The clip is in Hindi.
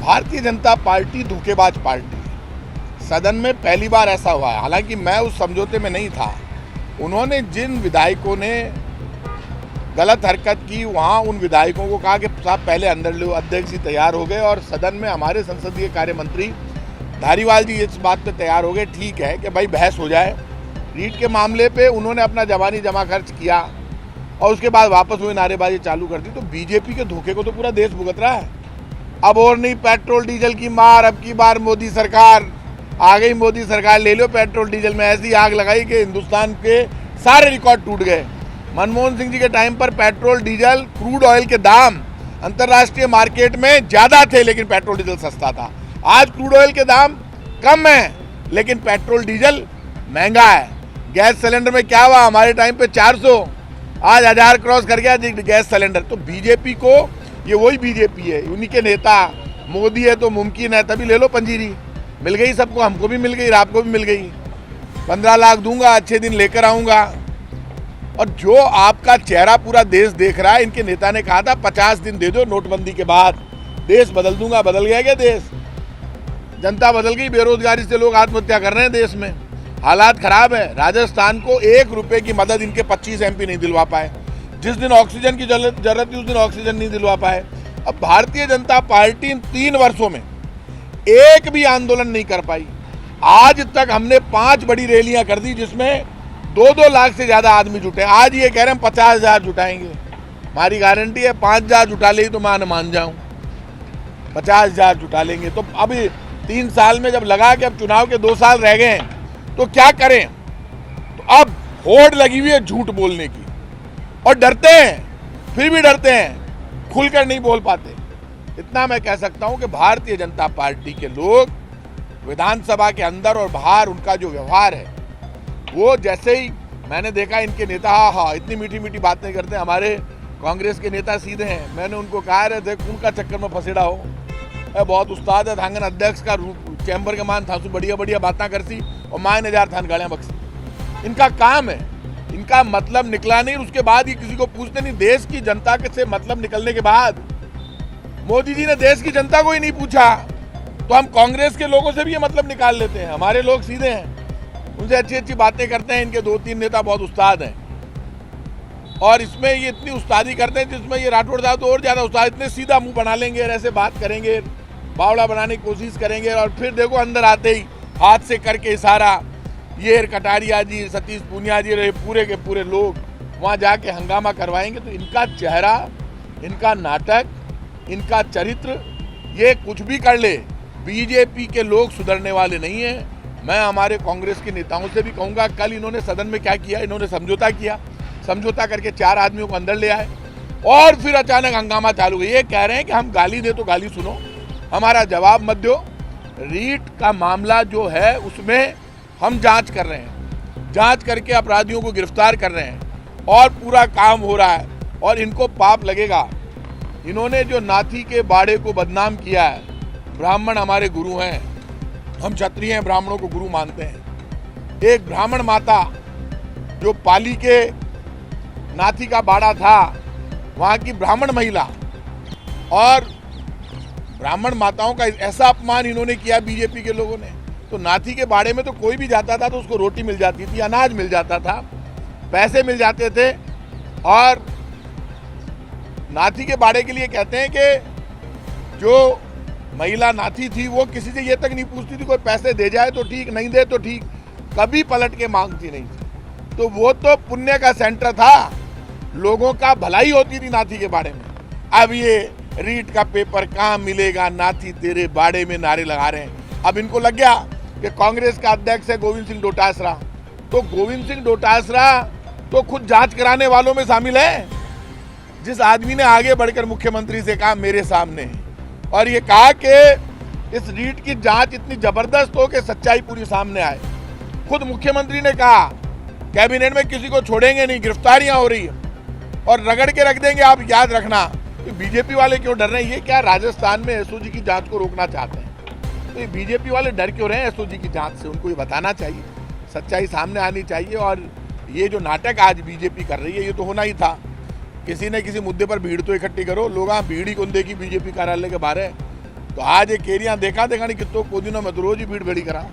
भारतीय जनता पार्टी धोखेबाज पार्टी है। सदन में पहली बार ऐसा हुआ है, हालांकि मैं उस समझौते में नहीं था। उन्होंने जिन विधायकों ने गलत हरकत की, वहाँ उन विधायकों को कहा कि साहब पहले अंदर लो, अध्यक्ष जी तैयार हो गए और सदन में हमारे संसदीय कार्य मंत्री धारीवाल जी इस बात पे तैयार हो गए, ठीक है कि भाई बहस हो जाए। रीट के मामले पे उन्होंने अपना जवानी जमा खर्च किया और उसके बाद वापस हुए नारेबाजी चालू कर दी। तो बीजेपी के धोखे को तो पूरा देश भुगत रहा है। अब और नहीं पेट्रोल डीजल की मार, अब की बार मोदी सरकार आ गई। मोदी सरकार ले लो, पेट्रोल डीजल में ऐसी आग लगाई कि हिंदुस्तान के सारे रिकॉर्ड टूट गए। मनमोहन सिंह जी के टाइम पर पेट्रोल डीजल क्रूड ऑयल के दाम अंतर्राष्ट्रीय मार्केट में ज़्यादा थे लेकिन पेट्रोल डीजल सस्ता था। आज क्रूड ऑयल के दाम कम है लेकिन पेट्रोल डीजल महंगा है। गैस सिलेंडर में क्या हुआ, हमारे टाइम पे 400, आज 1000 क्रॉस कर गया गैस सिलेंडर। तो बीजेपी को, ये वही बीजेपी है, उन्हीं के नेता मोदी है तो मुमकिन है, तभी ले लो पंजीरी। मिल गई सबको, हमको भी मिल गई, आपको भी मिल गई। 15 लाख दूंगा, अच्छे दिन लेकर आऊंगा। और जो आपका चेहरा पूरा देश देख रहा है, इनके नेता ने कहा था 50 दिन दे दो नोटबंदी के बाद देश बदल दूंगा। बदल गया क्या देश? जनता बदल गई, बेरोजगारी से लोग आत्महत्या कर रहे हैं देश में, हालात खराब है। राजस्थान को 1 रुपए की मदद इनके 25 MP नहीं दिलवा पाए। जिस दिन ऑक्सीजन की जरूरत थी उस दिन ऑक्सीजन नहीं दिलवा पाए। अब भारतीय जनता पार्टी इन 3 वर्षों में एक भी आंदोलन नहीं कर पाई। आज तक हमने 5 बड़ी रैलियां कर दी जिसमें 2-2 लाख से ज्यादा आदमी जुटे। आज ये कह रहे हैं 50,000 जुटाएंगे। हमारी गारंटी है 5,000 जुटा ले तो मैं मान जाऊं, 50,000 जुटा लेंगे। तो अभी 3 साल में जब लगा कि अब चुनाव के 2 साल रह गए तो क्या करें, तो अब होड़ लगी हुई है झूठ बोलने की और डरते हैं, फिर भी डरते हैं, खुलकर नहीं बोल पाते। इतना मैं कह सकता हूं कि भारतीय जनता पार्टी के लोग विधानसभा के अंदर और बाहर उनका जो व्यवहार है वो, जैसे ही मैंने देखा इनके नेता हाँ इतनी मीठी मीठी बातें करते हैं। हमारे कांग्रेस के नेता सीधे हैं, मैंने उनको कहा रहे थे उनका चक्कर में फंसेड़ा हो, बहुत उस्ताद है थांगन अध्यक्ष का चैम्बर के मान था, बढ़िया बढ़िया बातें करती और माए नजार थान गाड़ियाँ बख्शी। इनका काम है, इनका मतलब निकला नहीं, उसके बाद ये किसी को पूछते नहीं। देश की जनता के से मतलब निकलने के बाद मोदी जी ने देश की जनता को ही नहीं पूछा, तो हम कांग्रेस के लोगों से भी ये मतलब निकाल लेते हैं। हमारे लोग सीधे हैं, उनसे अच्छी अच्छी बातें करते हैं। इनके 2-3 नेता बहुत उस्ताद हैं और इसमें ये इतनी उस्तादी करते हैं जिसमें ये राठौड़ साहब तो और ज्यादा उस्ताद, इतने सीधा मुंह बना लेंगे और ऐसे बात करेंगे, बावड़ा बनाने की कोशिश करेंगे और फिर देखो अंदर आते ही हाथ से करके इशारा, ये कटारिया जी, सतीश पूनिया जी रहे, पूरे के पूरे लोग वहाँ जाके हंगामा करवाएंगे। तो इनका चेहरा, इनका नाटक, इनका चरित्र, ये कुछ भी कर ले, बीजेपी के लोग सुधरने वाले नहीं हैं। मैं हमारे कांग्रेस के नेताओं से भी कहूँगा, कल इन्होंने सदन में क्या किया, इन्होंने समझौता किया, समझौता करके 4 आदमियों को अंदर ले आए और फिर अचानक हंगामा चालू हुआ। ये कह रहे हैं कि हम गाली दे तो गाली सुनो, हमारा जवाब मत दो। रीट का मामला जो है उसमें हम जांच कर रहे हैं, जांच करके अपराधियों को गिरफ्तार कर रहे हैं और पूरा काम हो रहा है और इनको पाप लगेगा। इन्होंने जो नाथी के बाड़े को बदनाम किया है, ब्राह्मण हमारे गुरु हैं, हम क्षत्रिय हैं, ब्राह्मणों को गुरु मानते हैं। एक ब्राह्मण माता जो पाली के नाथी का बाड़ा था, वहाँ की ब्राह्मण महिला, और ब्राह्मण माताओं का ऐसा अपमान इन्होंने किया बीजेपी के लोगों ने। तो नाथी के बाड़े में तो कोई भी जाता था तो उसको रोटी मिल जाती थी, अनाज मिल जाता था, पैसे मिल जाते थे। और नाथी के बाड़े के लिए कहते हैं कि जो महिला नाथी थी वो किसी से ये तक नहीं पूछती थी कोई पैसे दे जाए तो ठीक, नहीं दे तो ठीक, कभी पलट के मांगती नहीं थी। तो वो तो पुण्य का सेंटर था, लोगों का भलाई होती थी नाथी के बाड़े में। अब ये रीट का पेपर कहाँ मिलेगा, नाथी तेरे बाड़े में नारे लगा रहे हैं। अब इनको लग गया कि कांग्रेस का अध्यक्ष है गोविंद सिंह डोटासरा, तो गोविंद सिंह डोटासरा तो खुद जांच कराने वालों में शामिल है। जिस आदमी ने आगे बढ़कर मुख्यमंत्री से कहा मेरे सामने, और ये कहा कि इस रीट की जांच इतनी जबरदस्त हो कि सच्चाई पूरी सामने आए। खुद मुख्यमंत्री ने कहा कैबिनेट में किसी को छोड़ेंगे नहीं, गिरफ्तारियां हो रही है और रगड़ के रख देंगे, आप याद रखना। तो बीजेपी वाले क्यों डर रहे हैं? ये क्या राजस्थान में एसओजी की जांच को रोकना चाहते हैं? तो ये बीजेपी वाले डर क्यों रहे हैं एसओजी की जांच से? उनको ये बताना चाहिए, सच्चाई सामने आनी चाहिए। और ये जो नाटक आज बीजेपी कर रही है ये तो होना ही था। किसी न किसी मुद्दे पर भीड़ तो इकट्ठी करो। लोग भीड़ ही कौन देखी बीजेपी कार्यालय के बाहर है, तो आज ये केरियां देखा नहीं कितो को दिनों में तो रोज ही भीड़ भेड़ी करा।